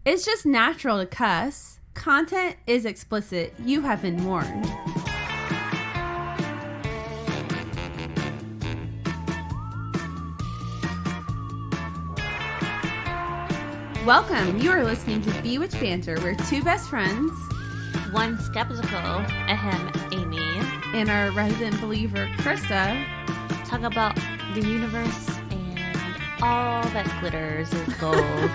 It's just natural to cuss. Content is explicit. You have been warned. Welcome. You are listening to Bewitched Banter, where two best friends, one skeptical, Amy, and our resident believer, Krista, talk about the universe and all that glitters is gold.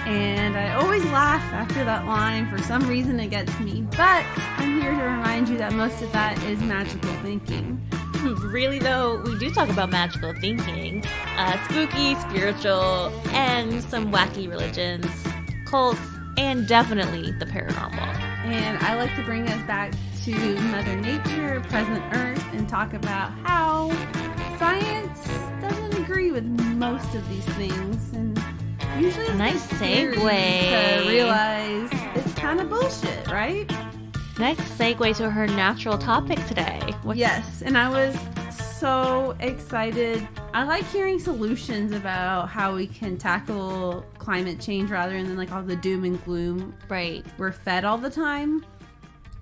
And I always laugh after that line. For some reason, it gets me. But I'm here to remind you that most of that is magical thinking. Really, though, we do talk about magical thinking, spooky, spiritual, and some wacky religions, cults, and definitely the paranormal. And I like to bring us back to Mother Nature, present Earth, and talk about how science doesn't agree with most of these things. And usually it's nice segue to realize it's kind of bullshit, right? Nice segue to her natural topic today. Yes, and I was so excited. I like hearing solutions about how we can tackle climate change rather than like all the doom and gloom we're fed all the time.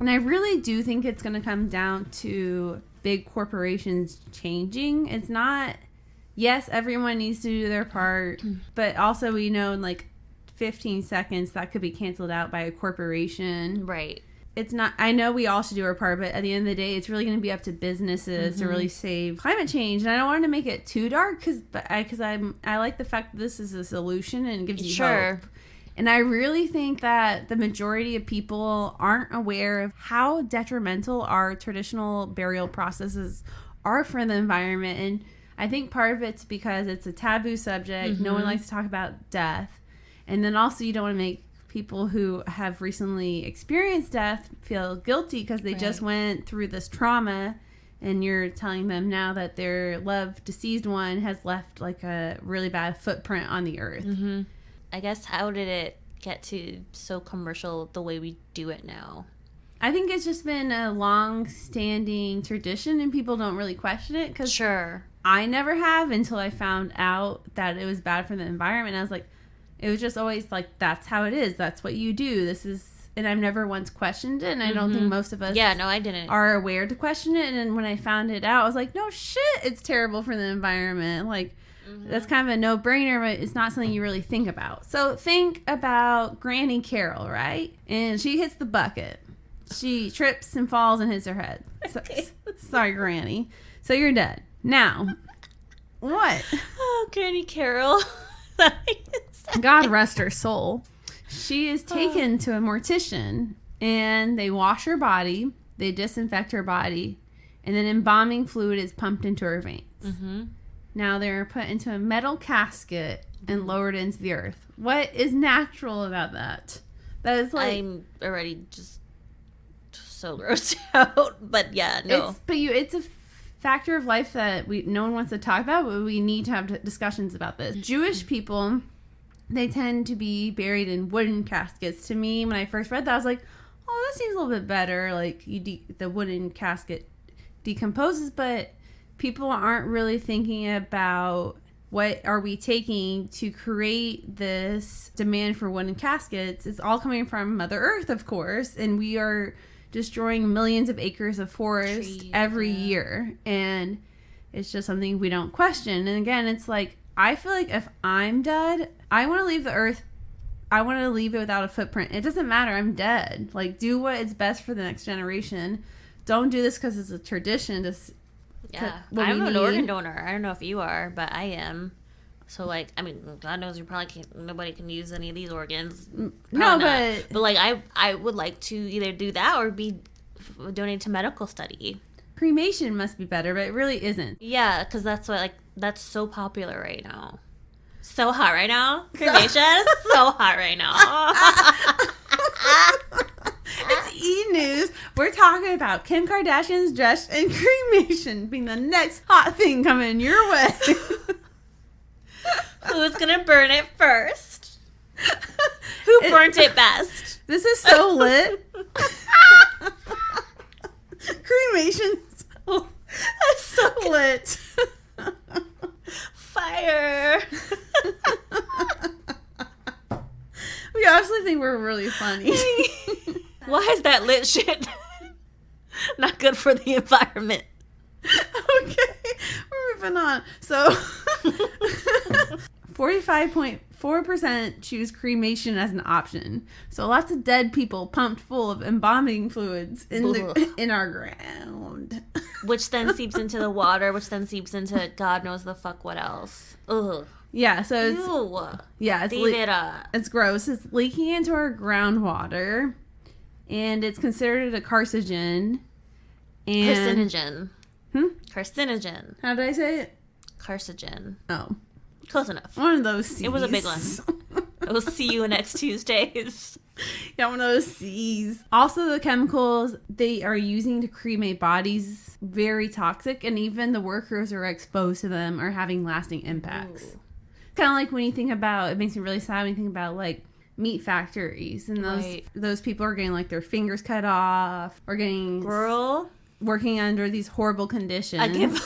And I really do think it's going to come down to big corporations changing. It's not, yes, everyone needs to do their part, but also we know in like 15 seconds that could be canceled out by a corporation. Right. It's not, I know we all should do our part, but at the end of the day, it's really going to be up to businesses to really save climate change. And I don't want to make it too dark because I like the fact that this is a solution and it gives you hope. And I really think that the majority of people aren't aware of how detrimental our traditional burial processes are for the environment. And I think part of it's because it's a taboo subject. No one likes to talk about death. And then also you don't want to make people who have recently experienced death feel guilty because they just went through this trauma, and you're telling them now that their loved deceased one has left like a really bad footprint on the earth. I guess how did it get to so commercial the way we do it now? I think it's just been a long-standing tradition and people don't really question it because I never have until I found out that it was bad for the environment. I was like, it was just always like, that's how it is. That's what you do. This is, and I've never once questioned it. And I don't think most of us I didn't. Are aware to question it. And then when I found it out, I was like, no shit, it's terrible for the environment. Like, that's kind of a no-brainer, but it's not something you really think about. So think about Granny Carol, right? And she hits the bucket. She trips and falls and hits her head. Sorry, Granny. So you're dead. Now, what? Oh, Granny Carol. God rest her soul. She is taken to a mortician, and they wash her body, they disinfect her body, and then embalming fluid is pumped into her veins. Now they're put into a metal casket and lowered into the earth. What is natural about that? That is like, I'm already just so grossed out. But yeah, no. It's a factor of life that no one wants to talk about, but we need to have discussions about this. Jewish people, they tend to be buried in wooden caskets. To me, when I first read that, I was like, oh, that seems a little bit better. Like, the wooden casket decomposes, but people aren't really thinking about what are we taking to create this demand for wooden caskets. It's all coming from Mother Earth, of course, and we are destroying millions of acres of forest every year. And it's just something we don't question. And again, it's like, I feel like if I'm dead, I want to leave the earth. I want to leave it without a footprint. It doesn't matter. I'm dead. Like, do what is best for the next generation. Don't do this because it's a tradition. I'm an organ donor. I don't know if you are, but I am. So, like, I mean, God knows nobody can use any of these organs. No, but like, I would like to either do that or be donated to medical study. Cremation must be better, but it really isn't. Yeah, because that's so popular right now. So hot right now. Cremation is so hot right now. It's E-News. We're talking about Kim Kardashian's dress and cremation being the next hot thing coming your way. Who's gonna burn it first? Who burnt it best? This is so lit. Cremation's so lit. Fire. We actually think we're really funny. Why is that lit shit not good for the environment? Okay, we're moving on. So, 45.4% choose cremation as an option. So lots of dead people pumped full of embalming fluids in our ground. Which then seeps into the water, which then seeps into God knows the fuck what else. Ugh. Yeah, so it's it's gross. It's leaking into our groundwater, and it's considered a carcinogen. Carcinogen. Carcinogen. How did I say it? Carcinogen. Oh. Close enough. One of those C's. It was a big one. It will see you next Tuesdays. Yeah, one of those C's. Also, the chemicals they are using to cremate bodies, very toxic, and even the workers who are exposed to them are having lasting impacts. Kind of like when you think about, it makes me really sad when you think about, like, meat factories, and those people are getting, like, their fingers cut off, or getting... working under these horrible conditions.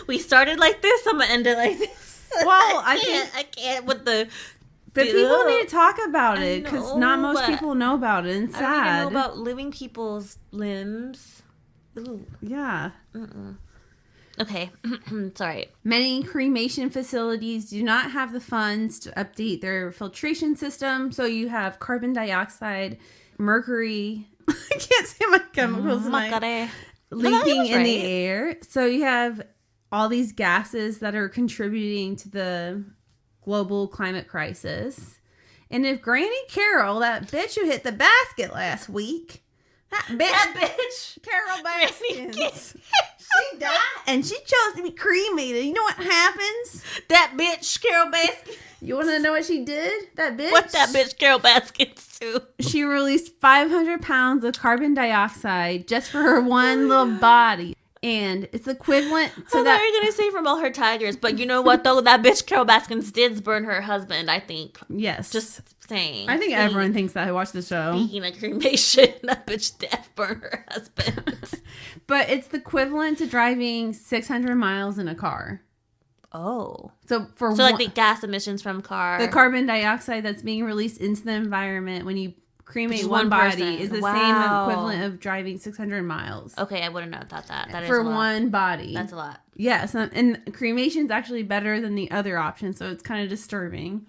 We started like this, I'm going to end it like this. Well, I can't with the... But people need to talk about it, because not most people know about it. It's sad. I don't even know about living people's limbs. Ooh. Yeah. Okay. Sorry. Many cremation facilities do not have the funds to update their filtration system, so you have carbon dioxide, mercury... I can't say my chemicals leaking in the air. So you have all these gases that are contributing to the global climate crisis. And if Granny Carol, that bitch who hit the basket last week, that bitch Carol Baskins, she died and she chose to be cremated. You know what happens? That bitch Carol Baskins. You want to know what she did? That bitch? What that bitch Carol Baskins do? She released 500 pounds of carbon dioxide just for her one little body. And it's equivalent to that. I thought you were going to say from all her tigers. But you know what, though? That bitch Carol Baskins did burn her husband, I think. Yes. Just saying. I think everyone thinks that who watched the show. Speaking of cremation, that bitch death burned her husband. But it's the equivalent to driving 600 miles in a car. Oh. So like the gas emissions from car. The carbon dioxide that's being released into the environment when you cremate one body is the same equivalent of driving 600 miles. Okay, I wouldn't have thought that. That is for a lot. one body. That's a lot. Yes, and cremation is actually better than the other option, so it's kind of disturbing.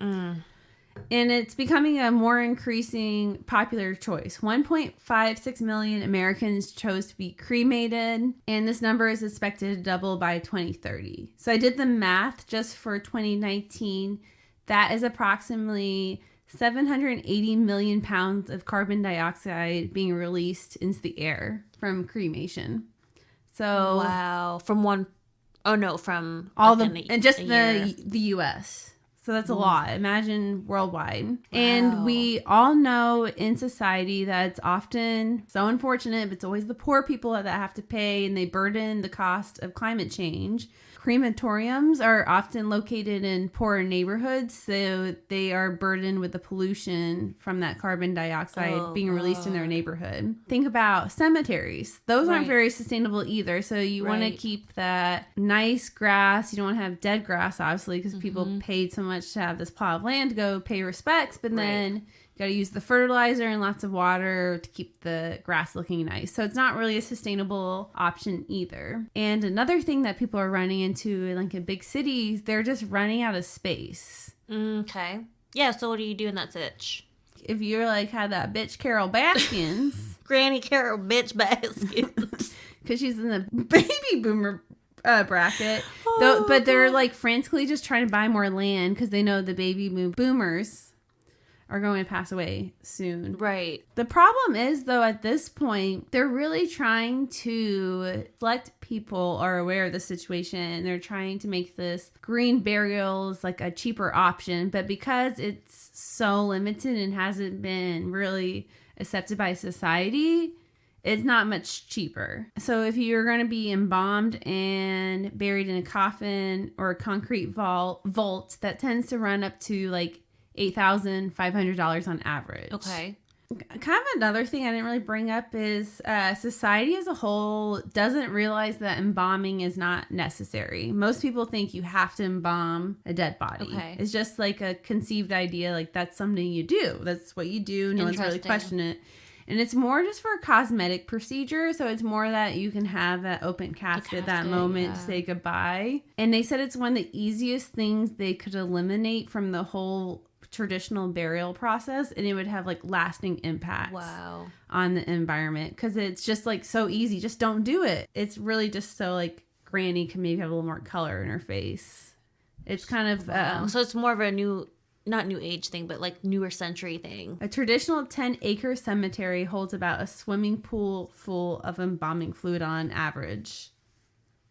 And it's becoming a more increasing popular choice. 1.56 million Americans chose to be cremated, and this number is expected to double by 2030. So I did the math just for 2019. That is approximately 780 million pounds of carbon dioxide being released into the air from cremation. So wow, from one, oh no, from all the U.S. So that's a lot. Imagine worldwide. Wow. And we all know in society that it's often so unfortunate, but it's always the poor people that have to pay, and they burden the cost of climate change. Crematoriums are often located in poorer neighborhoods, so they are burdened with the pollution from that carbon dioxide being released in their neighborhood. Think about cemeteries. Those aren't very sustainable either, so you want to keep that nice grass. You don't want to have dead grass, obviously, because people paid so much to have this plot of land to go pay respects, but then... You got to use the fertilizer and lots of water to keep the grass looking nice. So it's not really a sustainable option either. And another thing that people are running into, like in big cities, they're just running out of space. Okay. Yeah, so what do you do in that sitch? If you're like, had that bitch Carol Baskins. Granny Carol bitch Baskins. Because she's in the baby boomer bracket. But they're like frantically just trying to buy more land because they know the baby boomers are going to pass away soon. Right. The problem is, though, at this point, they're really trying to let people are aware of the situation, and they're trying to make this green burials like a cheaper option. But because it's so limited and hasn't been really accepted by society, it's not much cheaper. So if you're going to be embalmed and buried in a coffin or a concrete vault, that tends to run up to like $8,500 on average. Okay. Kind of another thing I didn't really bring up is society as a whole doesn't realize that embalming is not necessary. Most people think you have to embalm a dead body. Okay. It's just like a conceived idea, like that's something you do. That's what you do. No one's really questioning it. And it's more just for a cosmetic procedure. So it's more that you can have that open casket at that moment to say goodbye. And they said it's one of the easiest things they could eliminate from the whole traditional burial process, and it would have like lasting impacts on the environment, because it's just like so easy. Just don't do it. It's really just so like Granny can maybe have a little more color in her face. It's kind of so it's more of a not new age thing, but like newer century thing. A traditional 10-acre cemetery holds about a swimming pool full of embalming fluid on average.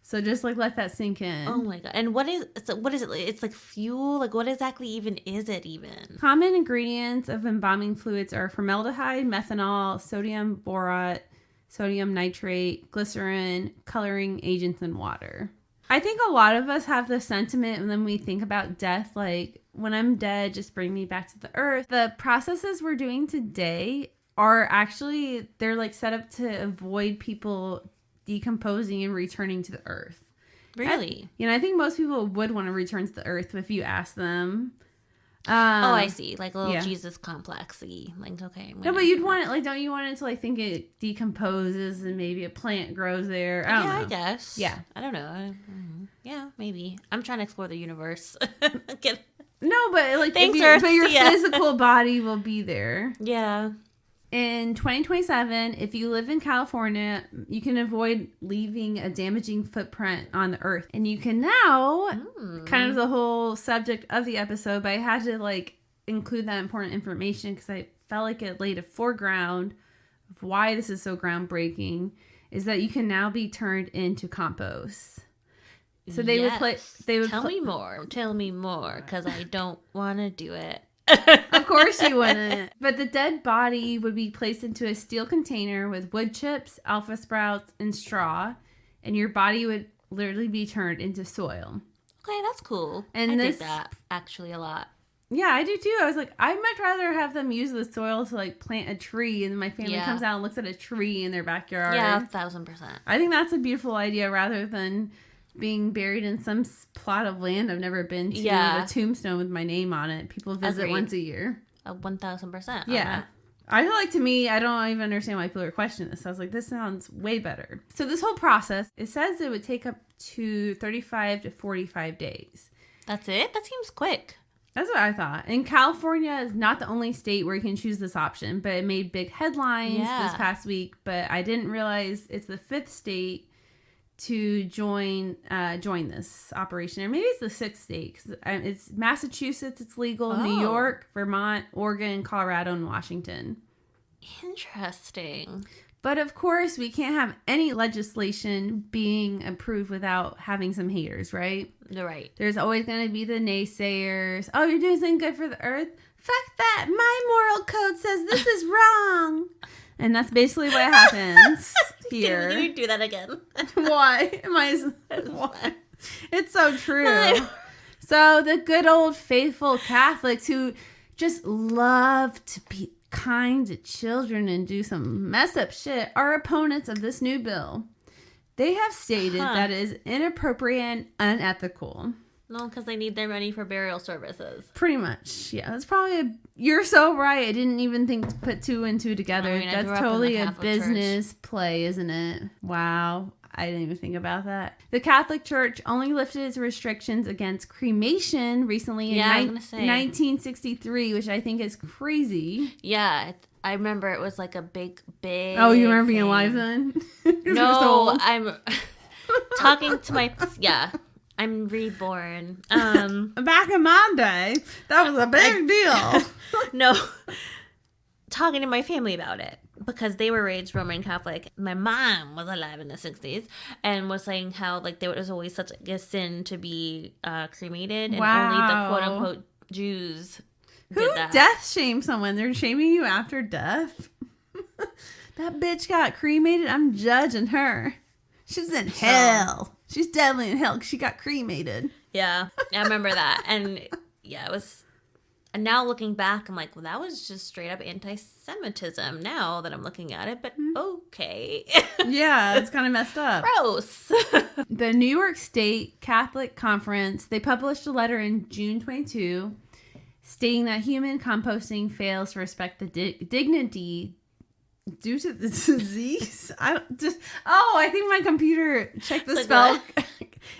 So just like let that sink in. Oh my God. And what is it? It's like fuel? Like what exactly even is it even? Common ingredients of embalming fluids are formaldehyde, methanol, sodium borate, sodium nitrate, glycerin, coloring agents, and water. I think a lot of us have the sentiment when we think about death, like, when I'm dead, just bring me back to the earth. The processes we're doing today are actually, they're like set up to avoid people decomposing and returning to the earth. Really? I think most people would want to return to the earth if you ask them. I see. Like a little Jesus complex-y. Like, okay. No, but you'd want it, like, don't you want it to, like, think it decomposes and maybe a plant grows there? I don't know. I guess. Yeah. I don't know. Yeah, maybe. I'm trying to explore the universe. No, but, like, thanks, but your physical body will be there. Yeah. In 2027, if you live in California, you can avoid leaving a damaging footprint on the earth. And you can now, kind of the whole subject of the episode, but I had to like include that important information because I felt like it laid a foreground of why this is so groundbreaking, is that you can now be turned into compost. So they would tell me more, because I don't want to do it. Of course you wouldn't. But the dead body would be placed into a steel container with wood chips, alpha sprouts, and straw, and your body would literally be turned into soil. Okay, that's cool. And I dig that actually a lot. Yeah, I do too. I was like, I'd much rather have them use the soil to like plant a tree, and my family comes out and looks at a tree in their backyard. Yeah, 1,000%. I think that's a beautiful idea rather than being buried in some plot of land I've never been to, with a tombstone with my name on it. People visit once a year. 1,000%. Yeah. I feel like, to me, I don't even understand why people are questioning this. I was like, this sounds way better. So this whole process, it says it would take up to 35 to 45 days. That's it? That seems quick. That's what I thought. And California is not the only state where you can choose this option, but it made big headlines this past week. But I didn't realize it's the 5th state to join this operation, or maybe it's the 6th state, because it's Massachusetts, it's legal, New York, Vermont, Oregon, Colorado, and Washington. Interesting. But of course, we can't have any legislation being approved without having some haters, right? Right. There's always going to be the naysayers. Oh, you're doing something good for the earth? Fuck that. My moral code says this is wrong. And that's basically what happens here. Can you do that again? Why? Why? It's so true. So the good old faithful Catholics who just love to be kind to children and do some messed up shit are opponents of this new bill. They have stated that it is inappropriate and unethical. No, because they need their money for burial services. Pretty much. Yeah, that's probably you're so right. I didn't even think to put 2 and 2 together. That's totally a business play, isn't it? Wow. I didn't even think about that. The Catholic Church only lifted its restrictions against cremation recently in 1963, which I think is crazy. Yeah, I remember it was like a big Oh, you remember being alive then? No, I'm talking to my... Yeah. I'm reborn. Back in my day, that was a big deal. No, talking to my family about it because they were raised Roman Catholic. My mom was alive in the 60s and was saying how like there was always such a sin to be cremated, and only the quote unquote Jews did that. Who death shame someone? They're shaming you after death. That bitch got cremated. I'm judging her. She's in hell. She's definitely in hell because she got cremated. Yeah, I remember that. And yeah, it was... And now looking back, I'm like, well, that was just straight up anti-Semitism now that I'm looking at it, but okay. Yeah, it's kind of messed up. Gross. The New York State Catholic Conference, they published a letter in June 22 stating that human composting fails to respect the dignity due to the disease. I think my computer checked the spell.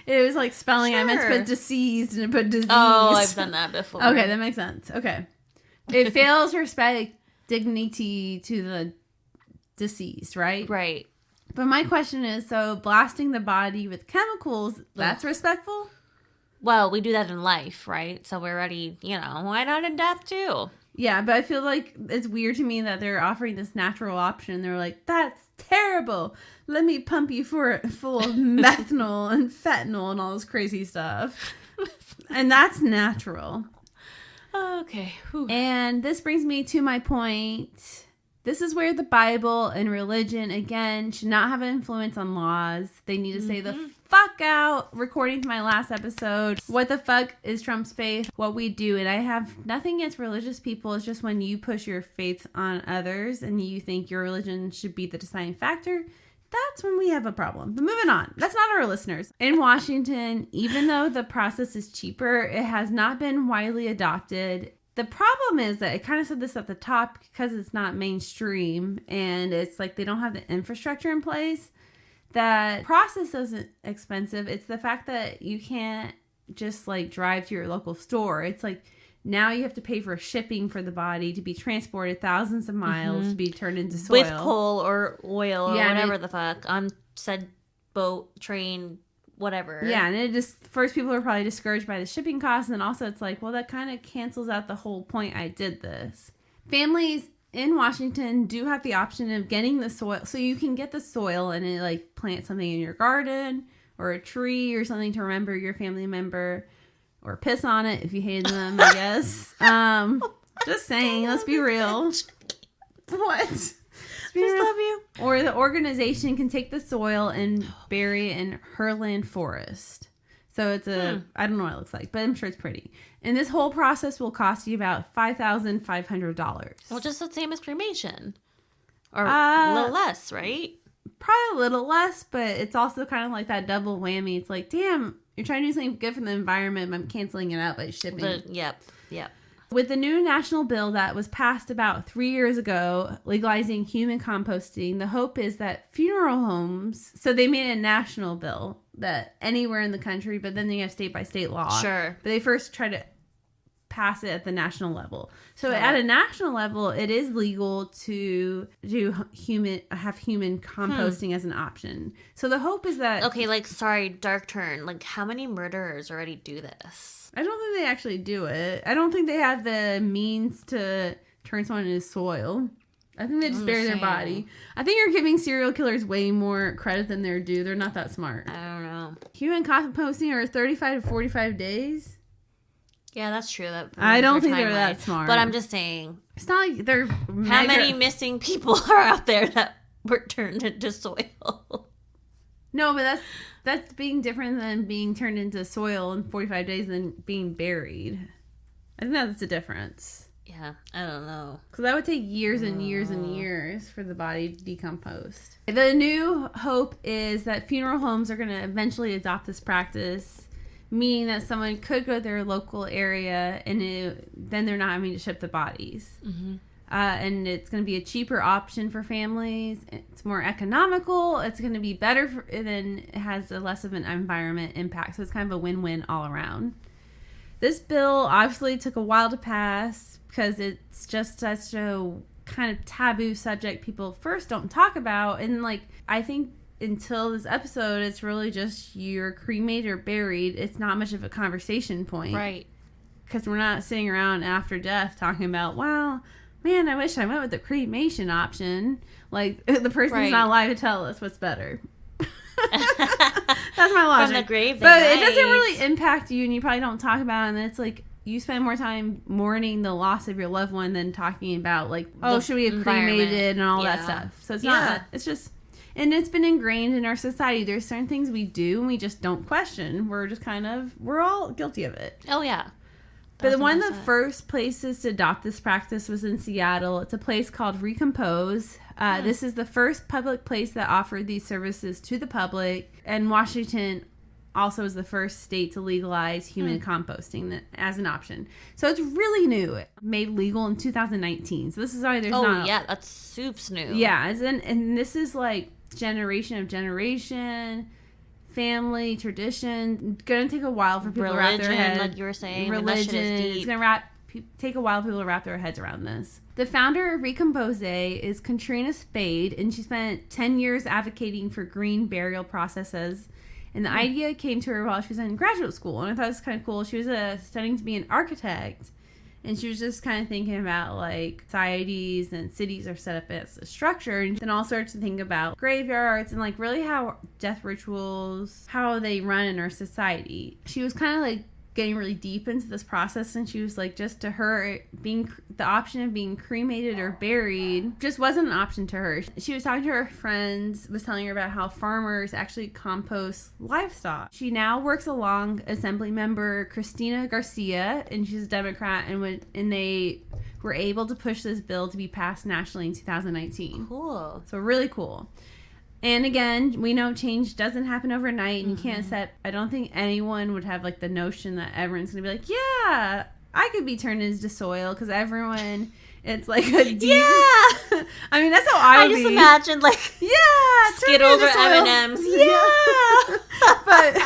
It was like spelling. Sure. I meant to put deceased and put disease. Oh, I've done that before. Okay, that makes sense. Okay. It fails to respect dignity to the deceased, right? Right. But my question is, so blasting the body with chemicals, that's respectful? Well, we do that in life, right? So we're already, why not in death too? Yeah, but I feel like it's weird to me that they're offering this natural option. They're like, that's terrible. Let me pump you full of methanol and fentanyl and all this crazy stuff. And that's natural. Okay. Whew. And this brings me to my point. This is where the Bible and religion, again, should not have an influence on laws. They need to say the fuck out. According to my last episode, what the fuck is Trump's faith? What we do. And I have nothing against religious people. It's just when you push your faith on others and you think your religion should be the deciding factor, that's when we have a problem. But moving on. That's not our listeners. In Washington, even though the process is cheaper, it has not been widely adopted. The problem is that I kind of said this at the top because it's not mainstream and it's like they don't have the infrastructure in place. That process isn't expensive. It's the fact that you can't just like drive to your local store. It's like now you have to pay for shipping for the body to be transported thousands of miles to be turned into soil. With coal or oil or whatever the fuck on said boat, train, whatever. Yeah, and it just, first people are probably discouraged by the shipping costs, and also it's like, well, that kind of cancels out the whole point I did this. Families in Washington do have the option of getting the soil, so you can get the soil and like plant something in your garden or a tree or something to remember your family member, or piss on it if you hated them, I guess. Just saying, let's be real. What? Just love you. Or the organization can take the soil and bury it in Herland Forest. So it's I don't know what it looks like, but I'm sure it's pretty. And this whole process will cost you about $5,500. Well, just the same as cremation. Or a little less, right? Probably a little less, but it's also kind of like that double whammy. It's like, damn, you're trying to do something good for the environment, but I'm canceling it out by shipping. Yep. With the new national bill that was passed about 3 years ago, legalizing human composting, the hope is that funeral homes, so they made a national bill that anywhere in the country, but then they have state by state law. Sure. But they first try to pass it at the national level. So at a national level, it is legal to have human composting as an option. So the hope is that... Okay, dark turn. Like, how many murderers already do this? I don't think they actually do it. I don't think they have the means to turn someone into soil. I think they just bury their body. I think you're giving serial killers way more credit than they're due. They're not that smart. I don't know. Human composting are 35 to 45 days. Yeah, that's true. I don't think they're that smart. But I'm just saying. It's not like they're... How many missing people are out there that were turned into soil? No, but that's being different than being turned into soil in 45 days than being buried. I think that's the difference. Yeah, I don't know. Because that would take years and years and years for the body to decompose. The new hope is that funeral homes are going to eventually adopt this practice, meaning that someone could go to their local area and then they're not having to ship the bodies. Mm-hmm. And it's going to be a cheaper option for families. It's more economical. It's going to be better than it has a less of an environment impact. So it's kind of a win-win all around. This bill obviously took a while to pass because it's just such a kind of taboo subject people first don't talk about. And I think until this episode, it's really just you're cremated or buried. It's not much of a conversation point. Right. Because we're not sitting around after death talking about, wow, man, I wish I went with the cremation option. The person's not alive to tell us what's better. That's my logic. From the grave, but it doesn't really impact you, and you probably don't talk about it. And it's like you spend more time mourning the loss of your loved one than talking about should we have cremated and all that stuff. So it's not. It's just, and it's been ingrained in our society. There's certain things we do and we just don't question. We're just we're all guilty of it. Oh yeah. But one of the first places to adopt this practice was in Seattle. It's a place called Recompose. This is the first public place that offered these services to the public. And Washington also is the first state to legalize human composting as an option. So it's really new. Made legal in 2019. So this is why there's not... Oh, yeah. That's soups new. Yeah. And this is like generation of generation, family, tradition. Gonna take a while for people to wrap their heads. Like you were saying. Religion. It's gonna take a while for people to wrap their heads around this. The founder of Recompose is Katrina Spade, and she spent 10 years advocating for green burial processes. And the idea came to her while she was in graduate school, and I thought it was kind of cool. She was studying to be an architect, and she was just kind of thinking about like societies and cities are set up as a structure, and then all started to think about graveyards and like really how death rituals, how they run in our society. She was kind of like getting really deep into this process, and she was like, just to her, being the option of being cremated or buried just wasn't an option to her. She was talking to her friends, was telling her about how farmers actually compost livestock. She now works along Assembly member Christina Garcia, and she's a Democrat, and they were able to push this bill to be passed nationally in 2019. Cool. So really cool. And again, we know change doesn't happen overnight, and you can't I don't think anyone would have like the notion that everyone's going to be like, yeah, I could be turned into soil, because everyone, it's like a deep... Yeah! I mean, that's how I would just be. imagined like Skittles or M&Ms. Yeah! But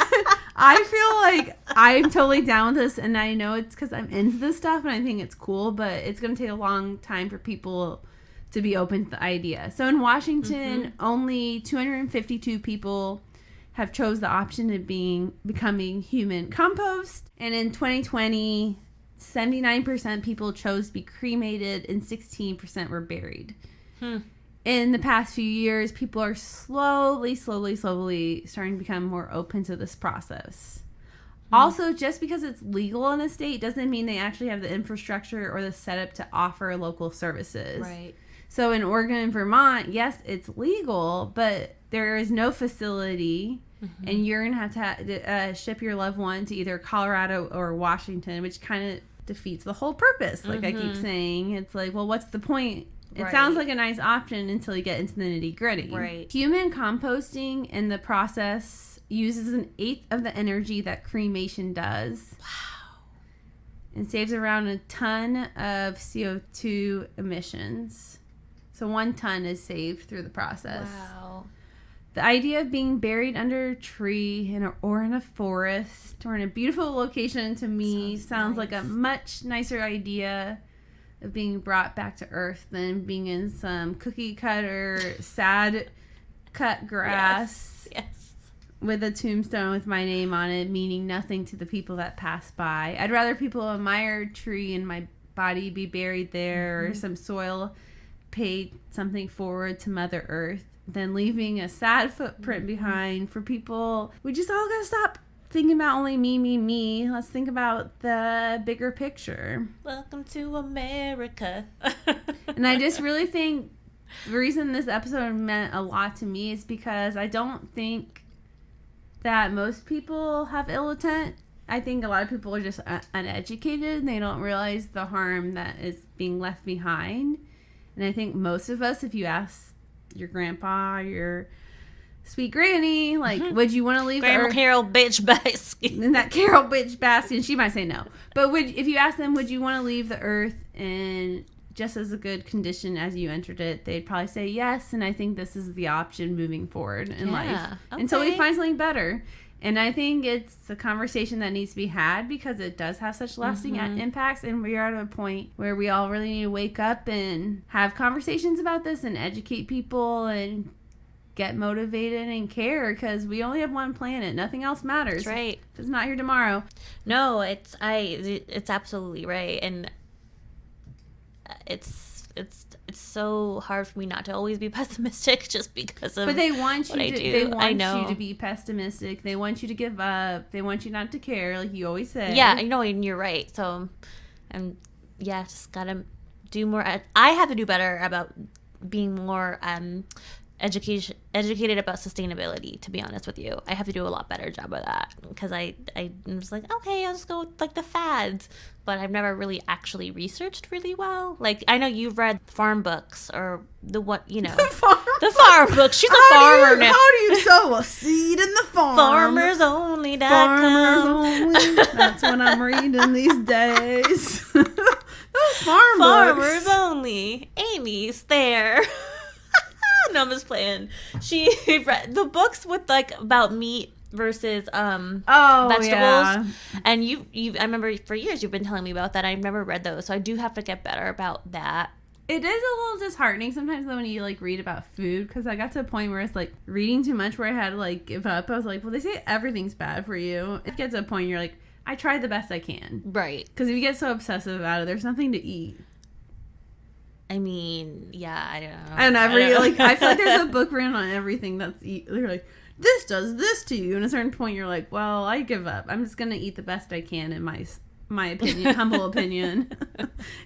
I feel like I'm totally down with this, and I know it's because I'm into this stuff, and I think it's cool, but it's going to take a long time for people to be open to the idea. So in Washington, only 252 people have chose the option of becoming human compost. And in 2020, 79% people chose to be cremated and 16% were buried. In the past few years, people are slowly starting to become more open to this process. Also, just because it's legal in a state doesn't mean they actually have the infrastructure or the setup to offer local services. Right. So in Oregon and Vermont, yes, it's legal, but there is no facility, and you're going to have to ship your loved one to either Colorado or Washington, which kind of defeats the whole purpose. Like I keep saying, it's like, well, what's the point? It sounds like a nice option until you get into the nitty gritty. Right. Human composting in the process uses 1/8 of the energy that cremation does. Wow. And saves around a ton of CO2 emissions. So 1 ton is saved through the process. Wow. The idea of being buried under a tree or in a forest or in a beautiful location to me sounds like a much nicer idea of being brought back to earth than being in some cookie cutter, sad cut grass. Yes. With a tombstone with my name on it, meaning nothing to the people that pass by. I'd rather people admire a tree and my body be buried there, or some soil pay something forward to Mother Earth, than leaving a sad footprint behind for people. We just all gotta stop thinking about only me. Let's think about the bigger picture. Welcome to America. And I just really think the reason this episode meant a lot to me is because I don't think that most people have ill intent. I think a lot of people are just uneducated, and they don't realize the harm that is being left behind. And I think most of us, if you ask your grandpa, your sweet granny, like, would you want to leave Grandma the earth? Carol bitch basket. And that Carol bitch basket, she might say no. But if you ask them, would you want to leave the earth in just as a good condition as you entered it, they'd probably say yes. And I think this is the option moving forward in life until we find something better. And I think it's a conversation that needs to be had because it does have such lasting impacts. And we are at a point where we all really need to wake up and have conversations about this and educate people and get motivated and care, because we only have one planet. Nothing else matters. That's right. If it's not here tomorrow. No, it's absolutely right. And it's so hard for me not to always be pessimistic just because of. But they want you what to. I do. They want I know. you to be pessimistic. They want you to give up. They want you not to care, like you always say. Yeah, I know, and you're right. So, just gotta do more. I have to do better about being more educated about sustainability, to be honest with you. I have to do a lot better job of that, because I'm just like, okay, I'll just go with like the fads, but I've never really actually researched really well. Like, I know you've read farm books, or the farm books. She's a farmer now. How do you sow a seed in the farm? FarmersOnly.com. Farmers Only. That's what I'm reading these days. Those farm books. Farmers Only. Amy's there. No, I'm just playing. She read the books with like about meat versus vegetables. Yeah. And you I remember for years you've been telling me about that. I've never read those, so I do have to get better about that. It is a little disheartening sometimes though when you like read about food, because I got to a point where it's like reading too much where I had to like give up. I was like, well, they say everything's bad for you. It gets to a point you're like, I tried the best I can. Right. Because if you get so obsessive about it, there's nothing to eat. I mean, yeah, I don't know. And I feel like there's a book written on everything that's they're like, this does this to you. And at a certain point, you're like, well, I give up. I'm just gonna eat the best I can in my opinion, humble opinion,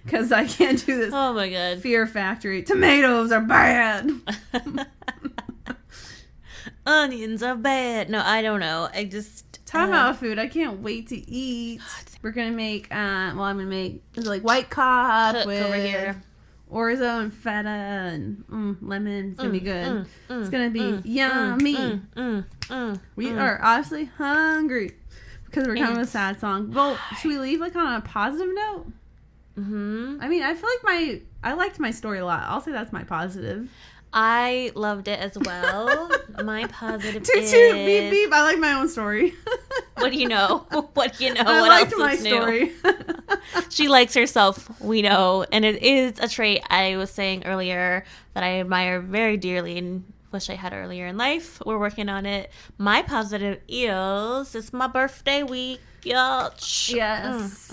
because I can't do this. Oh my god, Fear Factory. Tomatoes are bad. Onions are bad. No, I don't know. I just talking about food. I can't wait to eat. We're gonna make. I'm gonna make like white cod with over here. Orzo and feta and lemon. It's gonna be good. It's gonna be yummy. We are obviously hungry because we're coming with a sad song. Well, should we leave like on a positive note? I mean, I feel like I liked my story a lot. I'll say that's my positive. I loved it as well. My positive toot is... toot, beep beep. I like my own story. What do you know? What do you know? I what liked else my is story. New? She likes herself, we know. And it is a trait I was saying earlier that I admire very dearly and wish I had earlier in life. We're working on it. My positive is it's my birthday week. Yes.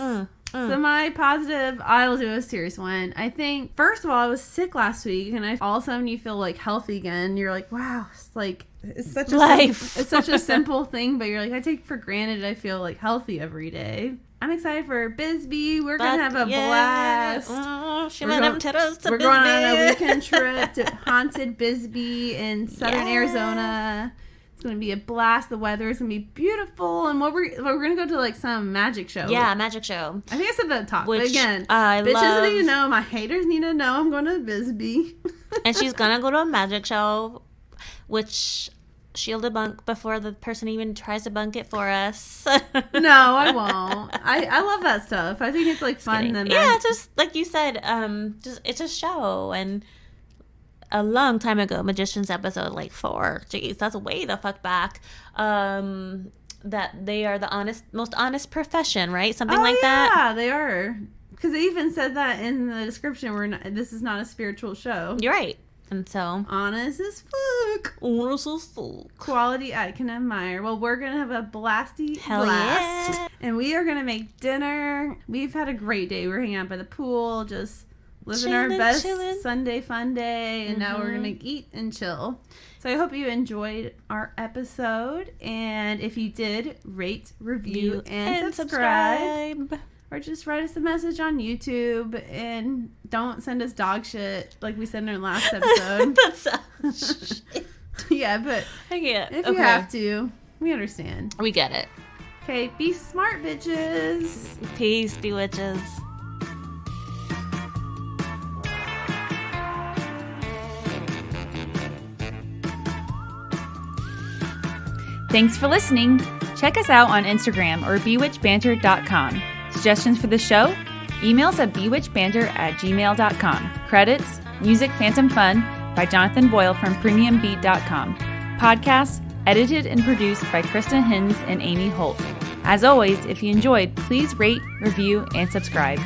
So my positive, I will do a serious one. I think, first of all, I was sick last week, and all of a sudden you feel like healthy again. You're like, wow, it's such a life. It's such a simple thing, but you're like, I take for granted I feel like healthy every day. I'm excited for Bisbee. We're gonna have a blast. We're going on a weekend trip to haunted Bisbee in southern Arizona. It's going to be a blast. The weather is going to be beautiful. And we're going to go to like some magic show. Yeah, magic show. I think I said that at the top. Which but again, I bitches love. need to know. My haters need to know I'm going to Bisbee. And she's going to go to a magic show, which she'll debunk before the person even tries to bunk it for us. No, I won't. I love that stuff. I think it's like fun. Yeah, just like you said, it's a show. And a long time ago, Magicians episode like 4. Jeez, that's way the fuck back. That they are the most honest profession, right? Something like that. Yeah, they are. Because they even said that in the description. This is not a spiritual show. You're right. And so honest as fuck. Honest as fuck. Quality I can admire. Well, we're gonna have a blast. Yeah. And we are gonna make dinner. We've had a great day. We're hanging out by the pool, just living our best Sunday fun day, and now we're gonna eat and chill. So I hope you enjoyed our episode, and if you did, rate, review, and subscribe. Or just write us a message on YouTube, and don't send us dog shit like we said in our last episode. That's shit. Yeah, but I can't. If you have to, we understand. We get it. Okay, be smart, bitches. Peace, bewitches. Thanks for listening. Check us out on Instagram or bewitchedbanter.com. Suggestions for the show? Emails at bewitchedbanter@gmail.com. Credits: Music Phantom Fun by Jonathan Boyle from premiumbeat.com. Podcasts edited and produced by Krista Hinz and Amy Holt. As always, if you enjoyed, please rate, review, and subscribe.